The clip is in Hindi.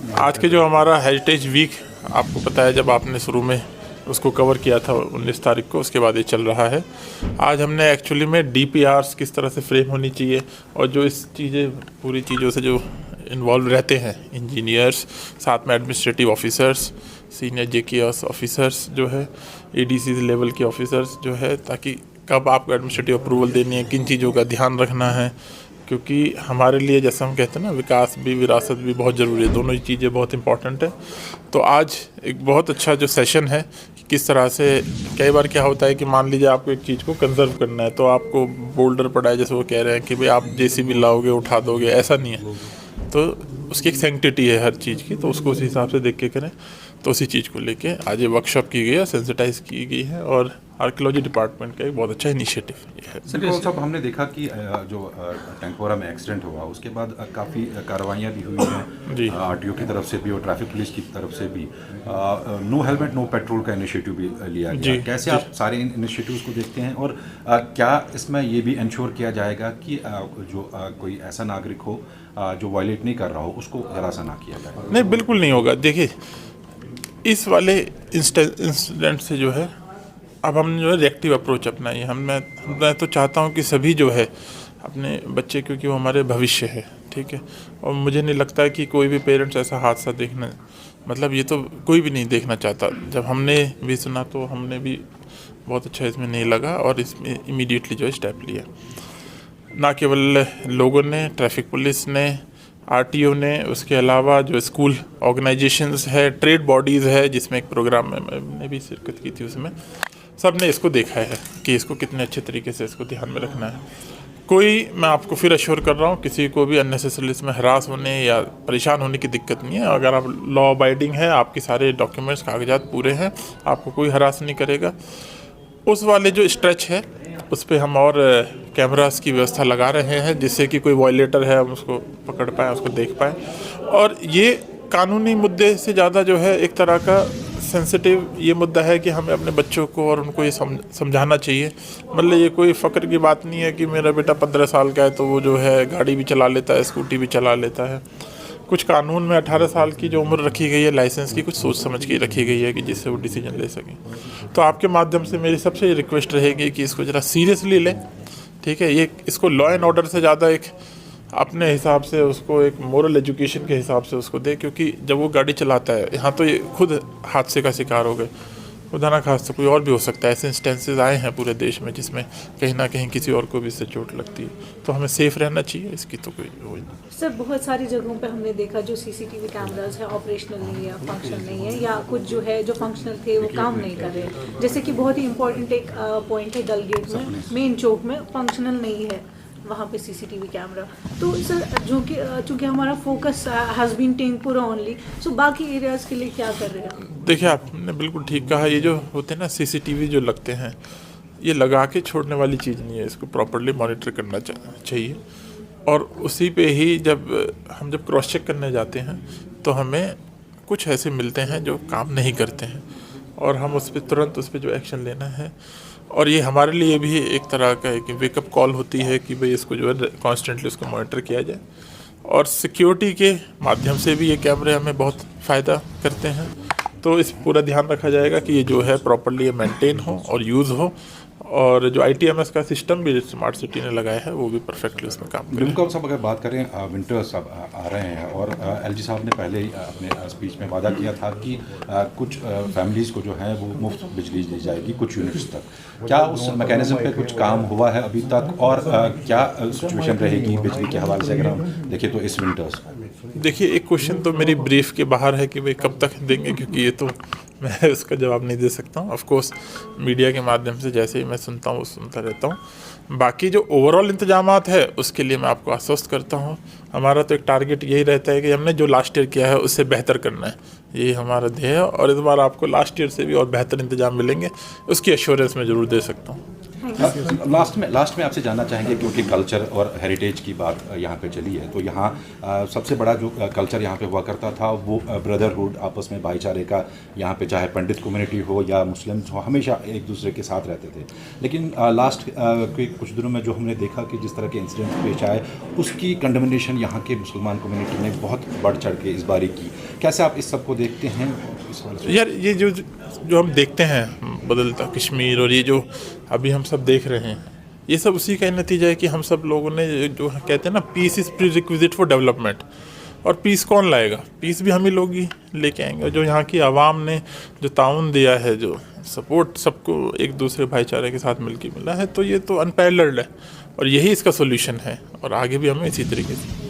आज के जो हमारा हेरिटेज वीक, आपको पता है जब आपने शुरू में उसको कवर किया था 19 तारीख को, उसके बाद ये चल रहा है। आज हमने एक्चुअली में डीपीआरस किस तरह से फ्रेम होनी चाहिए और जो इस पूरी चीज़ों से जो इन्वॉल्व रहते हैं इंजीनियर्स, साथ में administrative officers, senior JKS officers जो है, एडीसी लेवल के ऑफिसर्स जो है, ताकि कब आपको एडमिनिस्ट्रेटिव अप्रूवल देनी है, किन चीज़ों का ध्यान रखना है, क्योंकि हमारे लिए जैसे हम कहते हैं ना, विकास भी विरासत भी बहुत ज़रूरी है, दोनों ही चीज़ें बहुत इंपॉर्टेंट है। तो आज एक बहुत अच्छा जो सेशन है, किस तरह से कई बार क्या होता है कि मान लीजिए आपको एक चीज़ को कंजर्व करना है, तो आपको बोल्डर पड़ा है, जैसे वो कह रहे हैं कि भाई आप जेसीबी लाओगे उठा दोगे, ऐसा नहीं है। तो उसकी एक सैंक्टिटी है हर चीज़ की, तो उसको उस हिसाब से देख के करें। तो उसी चीज़ को लेके आज ये वर्कशॉप की गई है, सेंसिटाइज की गई है, और आर्कियोलॉजी डिपार्टमेंट का एक बहुत अच्छा इनिशिएटिव है। सर साहब, हमने देखा कि जो टैंकपोरा में एक्सीडेंट हुआ उसके बाद काफ़ी कार्रवाइयाँ भी हुई हैं आरटीओ की तरफ से भी और ट्रैफिक पुलिस की तरफ से भी। नो हेलमेट नो पेट्रोल का इनिशिएटिव भी लिया गया। कैसे आप सारे इनिशिएटिव्स को देखते हैं, और क्या इसमें ये भी इंश्योर किया जाएगा कि जो कोई ऐसा नागरिक हो जो वायलेट नहीं कर रहा हो उसको हरासा ना किया जाए? नहीं, बिल्कुल नहीं होगा। देखिए, इस वाले इंसिडेंट से जो है अब हमने जो है रिएक्टिव अप्रोच अपनाई है। मैं तो चाहता हूँ कि सभी जो है अपने बच्चे, क्योंकि वो हमारे भविष्य है, ठीक है, और मुझे नहीं लगता है कि कोई भी पेरेंट्स ऐसा हादसा देखना, मतलब ये तो कोई भी नहीं देखना चाहता। जब हमने भी सुना तो हमने भी बहुत अच्छा इसमें नहीं लगा, और इसमें इमीडिएटली जो है स्टेप लिया। ना केवल लोगों ने, ट्रैफिक पुलिस ने, आरटीओ ने, उसके अलावा जो स्कूल ऑर्गेनाइजेशंस है, ट्रेड बॉडीज़ है, जिसमें एक प्रोग्राम में मैंने भी शिरकत की थी, उसमें सब ने इसको देखा है कि इसको कितने अच्छे तरीके से इसको ध्यान में रखना है। कोई, मैं आपको फिर अश्योर कर रहा हूँ, किसी को भी अननेसेसरली इसमें हरास होने या परेशान होने की दिक्कत नहीं है। अगर आप लॉ अबाइडिंग है, आपके सारे डॉक्यूमेंट्स कागजात पूरे हैं, आपको कोई हरास नहीं करेगा। उस वाले जो स्ट्रेच है उस पर हम और कैमरास की व्यवस्था लगा रहे हैं, जिससे कि कोई वायलेटर है हम उसको पकड़ पाएँ, उसको देख पाएँ। और ये कानूनी मुद्दे से ज़्यादा जो है एक तरह का सेंसिटिव ये मुद्दा है कि हमें अपने बच्चों को और उनको ये समझाना चाहिए। मतलब ये कोई फ़क्र की बात नहीं है कि मेरा बेटा 15 साल का है तो वो जो है गाड़ी भी चला लेता है, स्कूटी भी चला लेता है। कुछ कानून में 18 साल की जो उम्र रखी गई है लाइसेंस की, कुछ सोच समझ के रखी गई है कि जिससे वो डिसीजन ले सकें। तो आपके माध्यम से मेरी सबसे रिक्वेस्ट रहेगी कि इसको ज़रा सीरियसली लें, ठीक है। ये इसको लॉ एंड ऑर्डर से ज़्यादा एक अपने हिसाब से उसको एक मोरल एजुकेशन के हिसाब से उसको दे, क्योंकि जब वो गाड़ी चलाता है, यहाँ तो ये खुद हादसे का शिकार हो गए, खुदा ना खास तो कोई और भी हो सकता है। ऐसे इंस्टेंसेस आए हैं पूरे देश में जिसमें कहीं ना कहीं किसी और को भी इससे चोट लगती है। तो हमें सेफ रहना चाहिए, इसकी तो कोई वो नहीं। सर, बहुत सारी जगहों पे हमने देखा जो सीसीटीवी कैमरास है ऑपरेशनल नहीं है, फंक्शन नहीं है, या कुछ जो है जो फंक्शनल थे वो काम नहीं कर रहे। जैसे कि बहुत ही इंपॉर्टेंट एक पॉइंट है, डलगेट में मेन चौक में फंक्शनल नहीं है वहाँ पे सीसीटीवी कैमरा। तो सर, चूँकि हमारा फोकस हैज़ बीन टैंकपोरा ओनली, सो बाकी एरियाज़ के लिए क्या कर रहे हैं? देखिए, आपने बिल्कुल ठीक कहा। ये जो होते हैं ना सीसीटीवी जो लगते हैं, ये लगा के छोड़ने वाली चीज़ नहीं है, इसको प्रॉपर्ली मॉनिटर करना चाहिए। और उसी पे ही जब क्रॉस चेक करने जाते हैं तो हमें कुछ ऐसे मिलते हैं जो काम नहीं करते हैं, और हम उस पर तुरंत उस पर जो एक्शन लेना है। और ये हमारे लिए भी एक तरह का एक वेकअप कॉल होती है कि भाई इसको जो है कॉन्स्टेंटली उसको मॉनिटर किया जाए। और सिक्योरिटी के माध्यम से भी ये कैमरे हमें बहुत फ़ायदा करते हैं। तो इस पूरा ध्यान रखा जाएगा कि ये जो है प्रॉपर्ली मेंटेन हो और यूज़ हो, और जो ITMS का सिस्टम भी स्मार्ट सिटी ने लगाया है वो भी परफेक्टली उसमें काम करे। बिल्कुल साहब, अगर बात करें विंटर्स अब आ रहे हैं, और LG साहब ने पहले ही अपने स्पीच में वादा किया था कि कुछ फैमिलीज़ को जो है वो मुफ्त बिजली दी जाएगी कुछ यूनिट्स तक। क्या उस मैकेनिज्म पे कुछ काम हुआ है अभी तक, और क्या सिचुएशन रहेगी बिजली के हवाले से अगर हम देखें तो इस विंटर्स? देखिए, एक क्वेश्चन तो मेरी ब्रीफ के बाहर है कि भाई कब तक देंगे, क्योंकि ये तो मैं उसका जवाब नहीं दे सकता हूँ। ऑफ कोर्स मीडिया के माध्यम से जैसे ही मैं सुनता हूँ सुनता रहता हूँ। बाकी जो ओवरऑल इंतजामात है उसके लिए मैं आपको आश्वस्त करता हूँ। हमारा तो एक टारगेट यही रहता है कि हमने जो लास्ट ईयर किया है उससे बेहतर करना है, यही हमारा ध्येय है। और इस बार आपको लास्ट ईयर से भी और बेहतर इंतजाम मिलेंगे, उसकी एश्योरेंस मैं ज़रूर दे सकता हूँ। लास्ट में आपसे जानना चाहेंगे, क्योंकि कल्चर और हेरिटेज की बात यहाँ पे चली है, तो यहाँ सबसे बड़ा जो कल्चर यहाँ पे हुआ करता था वो ब्रदरहुड, आपस में भाईचारे का, यहाँ पे चाहे पंडित कम्युनिटी हो या मुस्लिम्स हो, हमेशा एक दूसरे के साथ रहते थे। लेकिन लास्ट के कुछ दिनों में जो हमने देखा कि जिस तरह के इंसिडेंट पेश आए, उसकी कंडमनेशन यहाँ के मुसलमान कम्युनिटी ने बहुत बढ़ चढ़ के इस बारी की। कैसे आप इस सबको देखते हैं इस वाले से? यार ये जो हम देखते हैं बदलता कश्मीर और ये जो अभी हम सब देख रहे हैं, ये सब उसी का ही नतीजा है कि हम सब लोगों ने जो कहते हैं ना, peace is prerequisite for development. और पीस कौन लाएगा? पीस भी हम ही लोग ही लेके आएंगे। और जो यहाँ की आवाम ने जो ताउन दिया है, जो सपोर्ट सबको एक दूसरे भाईचारे के साथ मिलकर मिला है, तो ये तो अनपैरेलल्ड है और यही इसका सोल्यूशन है और आगे भी हमें इसी तरीके से